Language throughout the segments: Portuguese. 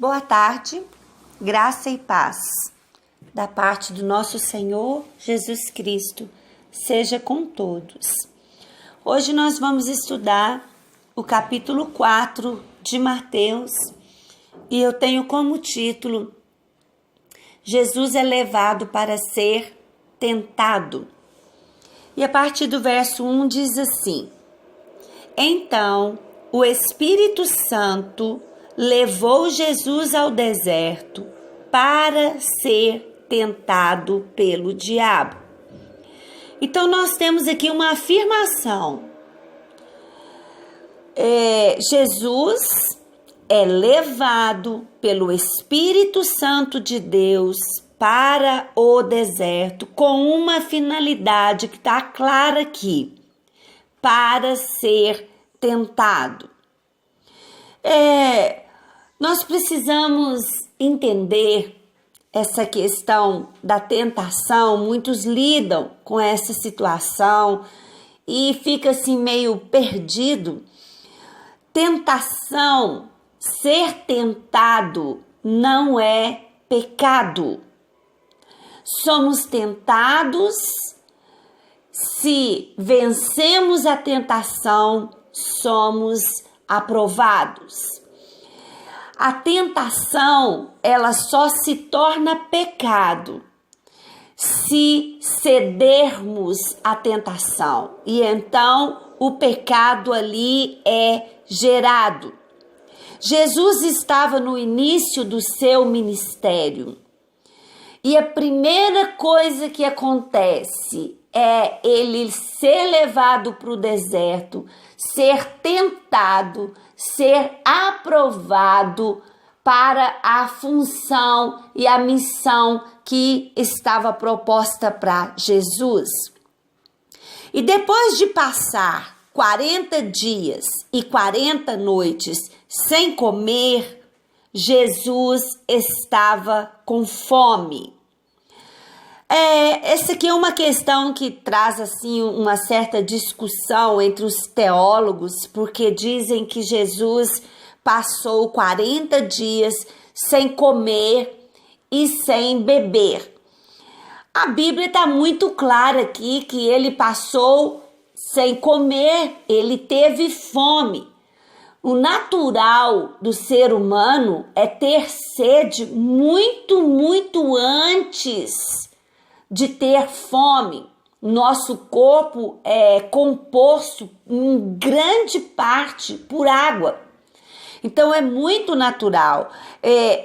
Boa tarde, graça e paz, da parte do nosso Senhor Jesus Cristo, seja com todos. Hoje nós vamos estudar o capítulo 4 de Mateus e eu tenho como título: Jesus é levado para ser tentado. E a partir do verso 1 diz assim: Então o Espírito Santo levou Jesus ao deserto para ser tentado pelo diabo. Então nós temos aqui uma afirmação. Jesus é levado pelo Espírito Santo de Deus para o deserto com uma finalidade que está clara aqui: para ser tentado. Nós precisamos entender essa questão da tentação. Muitos lidam com essa situação e fica assim meio perdido. Tentação, ser tentado não é pecado. Somos tentados, se vencemos a tentação, somos aprovados. A tentação, ela só se torna pecado se cedermos à tentação. E então o pecado ali é gerado. Jesus estava no início do seu ministério. E a primeira coisa que acontece é ele ser levado para o deserto, ser tentado, ser aprovado para a função e a missão que estava proposta para Jesus. E depois de passar 40 dias e 40 noites sem comer, Jesus estava com fome. Essa aqui é uma questão que traz assim uma certa discussão entre os teólogos, porque dizem que Jesus passou 40 dias sem comer e sem beber. A Bíblia está muito clara aqui que ele passou sem comer, ele teve fome. O natural do ser humano é ter sede muito antes de ter fome. Nosso corpo é composto em grande parte por água. Então é muito natural.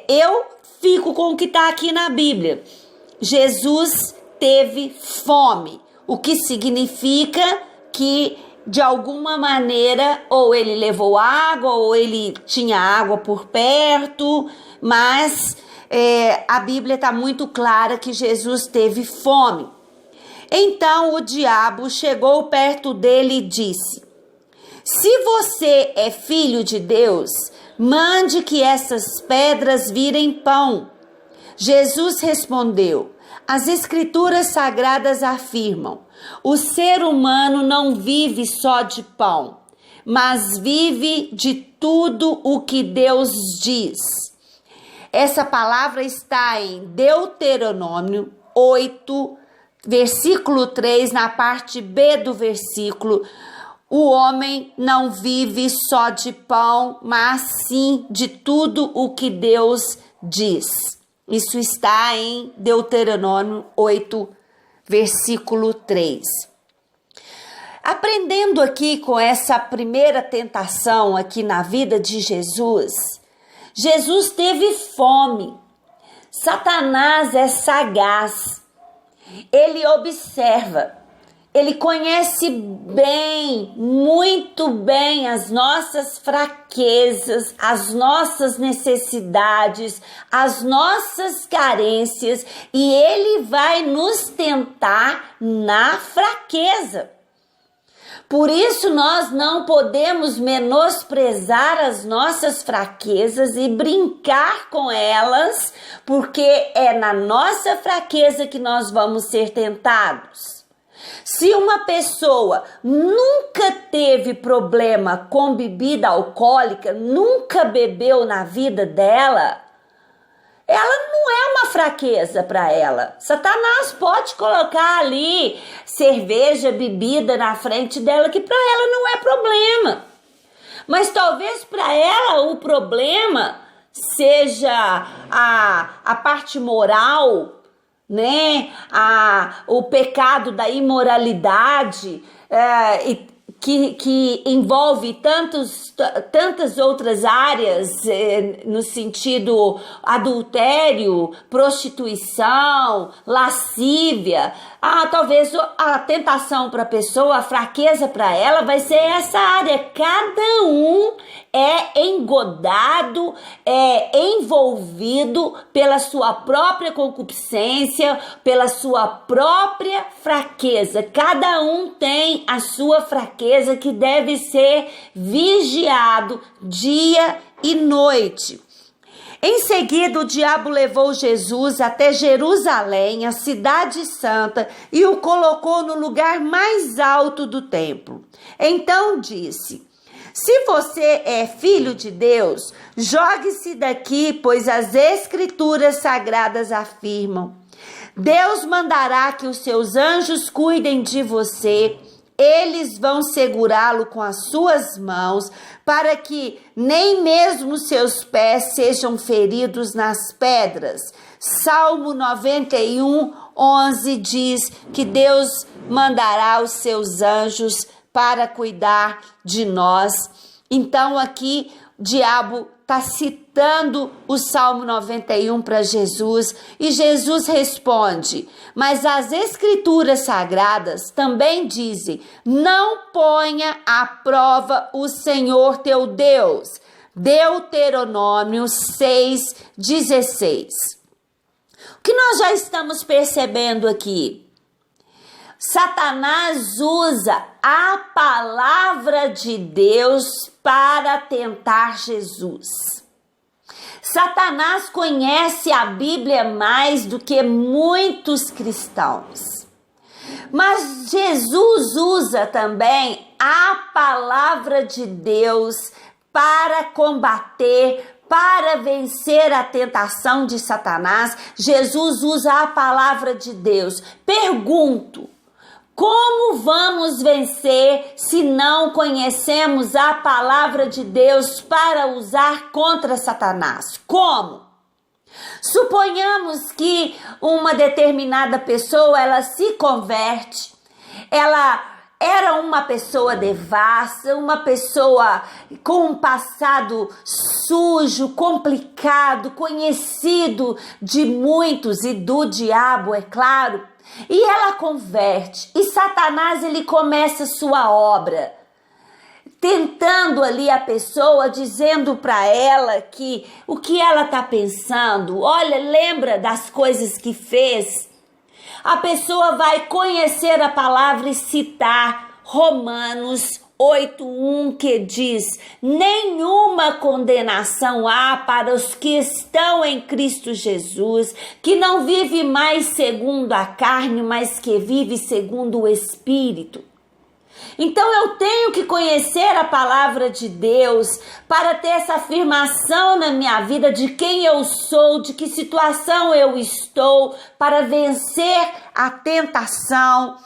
Eu fico com o que está aqui na Bíblia. Jesus teve fome, o que significa que de alguma maneira ou ele levou água ou ele tinha água por perto, mas a Bíblia está muito clara que Jesus teve fome. Então o diabo chegou perto dele e disse: Se você é filho de Deus, mande que essas pedras virem pão. Jesus respondeu: As Escrituras Sagradas afirmam: o ser humano não vive só de pão, mas vive de tudo o que Deus diz. Essa palavra está em Deuteronômio 8, versículo 3, na parte B do versículo. O homem não vive só de pão, mas sim de tudo o que Deus diz. Isso está em Deuteronômio 8, versículo 3. Aprendendo aqui com essa primeira tentação aqui na vida de Jesus, Jesus teve fome. Satanás é sagaz. Ele observa. Ele conhece bem, muito bem as nossas fraquezas, as nossas necessidades, as nossas carências, e ele vai nos tentar na fraqueza. Por isso nós não podemos menosprezar as nossas fraquezas e brincar com elas, porque é na nossa fraqueza que nós vamos ser tentados. Se uma pessoa nunca teve problema com bebida alcoólica, nunca bebeu na vida dela, ela não é uma fraqueza para ela. Satanás pode colocar ali cerveja, bebida na frente dela, que para ela não é problema. Mas talvez para ela o problema seja a parte moral, né? O pecado da imoralidade, que envolve tantas outras áreas, no sentido adultério, prostituição, lascívia. Talvez a tentação para a pessoa, a fraqueza para ela vai ser essa área. Cada um é engodado, é envolvido pela sua própria concupiscência, pela sua própria fraqueza. Cada um tem a sua fraqueza que deve ser vigiado dia e noite. Em seguida, o diabo levou Jesus até Jerusalém, a cidade santa, e o colocou no lugar mais alto do templo. Então disse: se você é filho de Deus, jogue-se daqui, pois as escrituras sagradas afirmam: Deus mandará que os seus anjos cuidem de você. Eles vão segurá-lo com as suas mãos, para que nem mesmo seus pés sejam feridos nas pedras. Salmo 91, 11 diz que Deus mandará os seus anjos para cuidar de nós. Então aqui o diabo está citando o Salmo 91 para Jesus, e Jesus responde: mas as escrituras sagradas também dizem: não ponha à prova o Senhor teu Deus. Deuteronômio 6,16. O que nós já estamos percebendo aqui? Satanás usa a palavra de Deus para tentar Jesus. Satanás conhece a Bíblia mais do que muitos cristãos. Mas Jesus usa também a palavra de Deus para combater, para vencer a tentação de Satanás. Jesus usa a palavra de Deus. Pergunto: como vamos vencer se não conhecemos a palavra de Deus para usar contra Satanás? Como? Suponhamos que uma determinada pessoa, ela se converte, ela era uma pessoa devassa, uma pessoa com um passado sujo, complicado, conhecido de muitos e do diabo, é claro. E ela converte, e Satanás ele começa sua obra, tentando ali a pessoa, dizendo para ela que o que ela está pensando, olha, lembra das coisas que fez. A pessoa vai conhecer a palavra e citar Romanos 8:1, que diz: nenhuma condenação há para os que estão em Cristo Jesus, que não vive mais segundo a carne, mas que vive segundo o Espírito. Então eu tenho que conhecer a palavra de Deus para ter essa afirmação na minha vida de quem eu sou, de que situação eu estou, para vencer a tentação.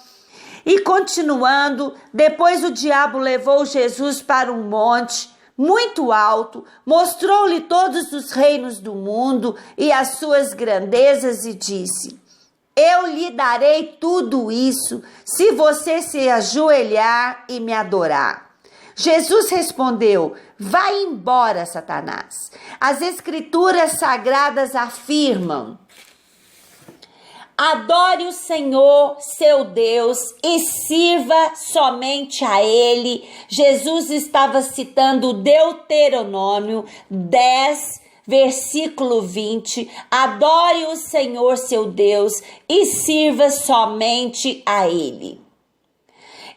E continuando, depois o diabo levou Jesus para um monte muito alto, mostrou-lhe todos os reinos do mundo e as suas grandezas e disse: eu lhe darei tudo isso se você se ajoelhar e me adorar. Jesus respondeu: vai embora, Satanás. As escrituras sagradas afirmam: adore o Senhor, seu Deus, e sirva somente a Ele. Jesus estava citando Deuteronômio 10, versículo 20. Adore o Senhor, seu Deus, e sirva somente a Ele.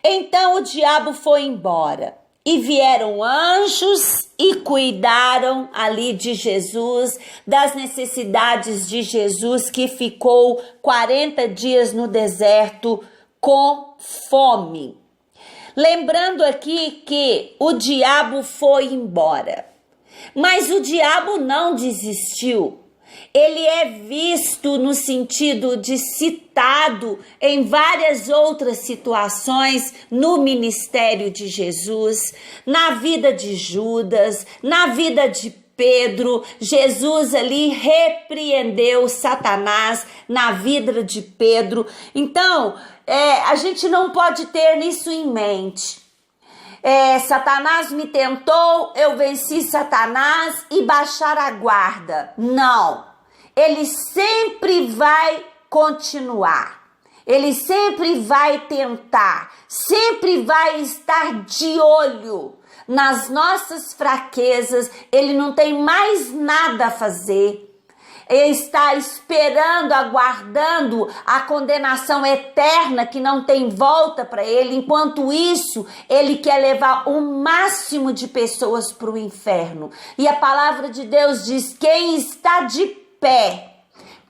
Então o diabo foi embora. E vieram anjos e cuidaram ali de Jesus, das necessidades de Jesus, que ficou 40 dias no deserto com fome. Lembrando aqui que o diabo foi embora, mas o diabo não desistiu. ele é visto no sentido de citado em várias outras situações no ministério de Jesus, na vida de Judas, na vida de Pedro. Jesus ali repreendeu Satanás na vida de Pedro. Então, a gente não pode ter isso em mente. Satanás me tentou, eu venci Satanás e baixar a guarda. Não, ele sempre vai continuar, ele sempre vai tentar, sempre vai estar de olho nas nossas fraquezas. Ele não tem mais nada a fazer. Ele está esperando, aguardando a condenação eterna que não tem volta para ele. Enquanto isso, ele quer levar o máximo de pessoas para o inferno. E a palavra de Deus diz: quem está de pé,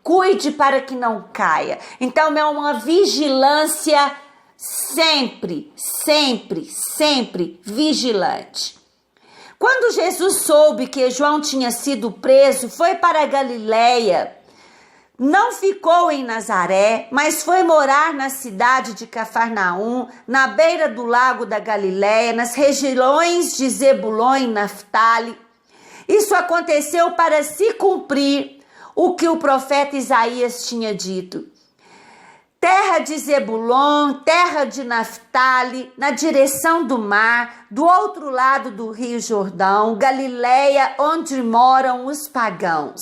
cuide para que não caia. Então é uma vigilância sempre, sempre, sempre vigilante. Quando Jesus soube que João tinha sido preso, foi para a Galileia. Não ficou em Nazaré, mas foi morar na cidade de Cafarnaum, na beira do lago da Galileia, nas regiões de Zebulon e Naftali. Isso aconteceu para se cumprir o que o profeta Isaías tinha dito. Terra de Zebulon, terra de Naftali, na direção do mar, do outro lado do rio Jordão, Galileia, onde moram os pagãos.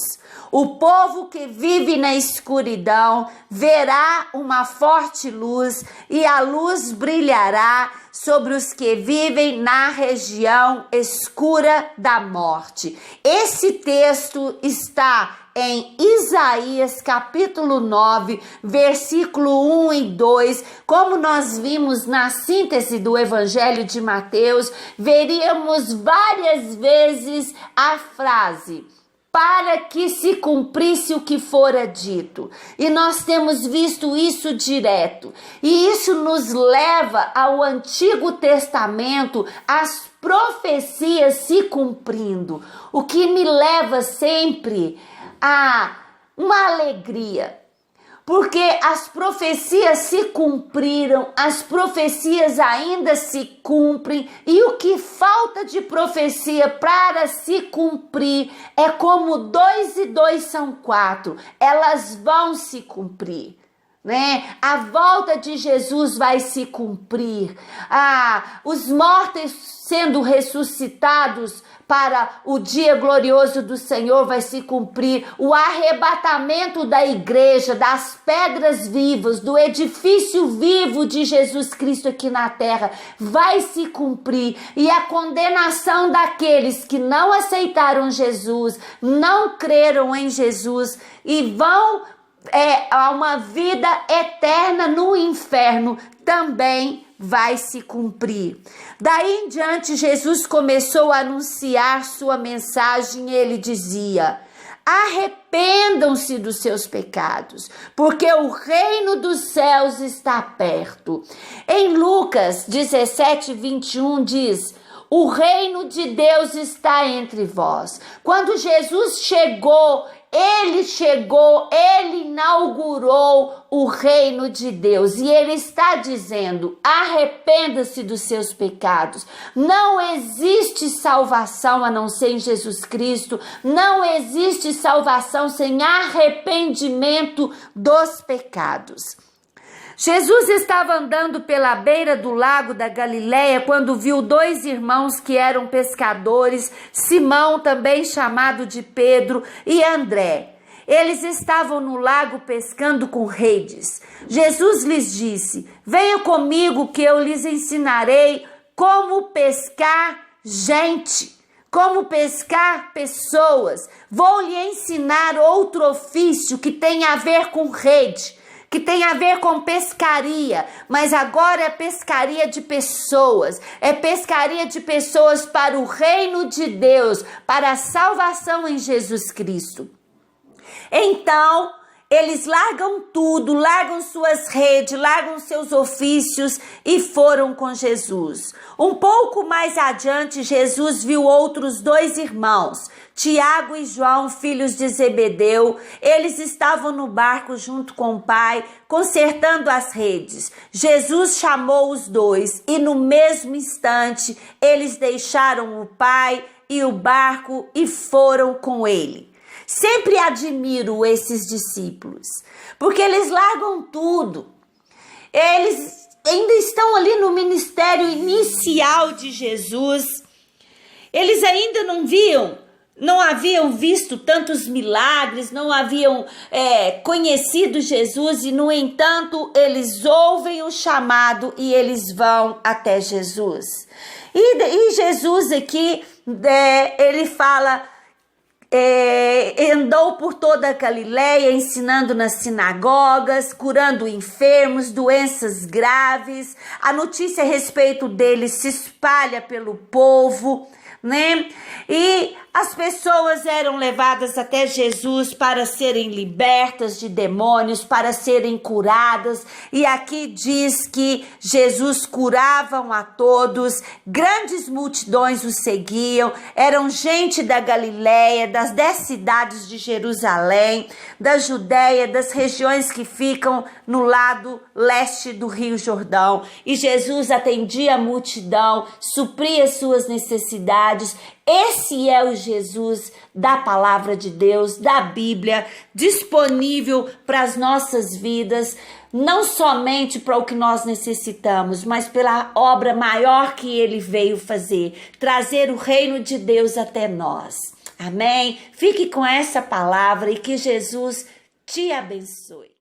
O povo que vive na escuridão verá uma forte luz, e a luz brilhará sobre os que vivem na região escura da morte. Esse texto está em Isaías capítulo 9, versículo 1 e 2, como nós vimos na síntese do Evangelho de Mateus, veríamos várias vezes a frase: para que se cumprisse o que fora dito. E nós temos visto isso direto. E isso nos leva ao Antigo Testamento, as profecias se cumprindo, o que me leva sempre a uma alegria, porque as profecias se cumpriram, as profecias ainda se cumprem, e o que falta de profecia para se cumprir é como 2 e 2 são 4, elas vão se cumprir. A volta de Jesus vai se cumprir, os mortos sendo ressuscitados para o dia glorioso do Senhor vai se cumprir, o arrebatamento da igreja, das pedras vivas, do edifício vivo de Jesus Cristo aqui na terra vai se cumprir, e a condenação daqueles que não aceitaram Jesus, não creram em Jesus e vão a uma vida eterna no inferno também vai se cumprir. Daí em diante, Jesus começou a anunciar sua mensagem. Ele dizia: arrependam-se dos seus pecados, porque o reino dos céus está perto. Em Lucas 17, 21 diz: o reino de Deus está entre vós. Quando Jesus chegou, ele inaugurou o reino de Deus, e ele está dizendo: arrependa-se dos seus pecados. Não existe salvação a não ser em Jesus Cristo, não existe salvação sem arrependimento dos pecados. Jesus estava andando pela beira do lago da Galileia quando viu 2 irmãos que eram pescadores, Simão, também chamado de Pedro, e André. Eles estavam no lago pescando com redes. Jesus lhes disse: venham comigo que eu lhes ensinarei como pescar gente, como pescar pessoas. Vou lhe ensinar outro ofício que tem a ver com rede, que tem a ver com pescaria, mas agora é pescaria de pessoas, é pescaria de pessoas para o reino de Deus, para a salvação em Jesus Cristo. Então, Eles largam tudo, largam suas redes, largam seus ofícios e foram com Jesus. Um pouco mais adiante, Jesus viu outros 2 irmãos, Tiago e João, filhos de Zebedeu. Eles estavam no barco junto com o pai, consertando as redes. Jesus chamou os 2 e no mesmo instante eles deixaram o pai e o barco e foram com ele. Sempre admiro esses discípulos, porque eles largam tudo. Eles ainda estão ali no ministério inicial de Jesus. Eles ainda não haviam visto tantos milagres, não haviam conhecido Jesus e, no entanto, eles ouvem o chamado e eles vão até Jesus. E Jesus aqui, ele fala... andou por toda a Galileia, ensinando nas sinagogas, curando enfermos, doenças graves. A notícia a respeito dele se espalha pelo povo, né? E as pessoas eram levadas até Jesus para serem libertas de demônios, para serem curadas. E aqui diz que Jesus curavam a todos, grandes multidões o seguiam, eram gente da Galileia, das 10 cidades de Jerusalém, da Judéia, das regiões que ficam no lado leste do Rio Jordão. E Jesus atendia a multidão, supria suas necessidades. Esse é o Jesus da palavra de Deus, da Bíblia, disponível para as nossas vidas, não somente para o que nós necessitamos, mas pela obra maior que ele veio fazer, trazer o reino de Deus até nós. Amém? Fique com essa palavra e que Jesus te abençoe.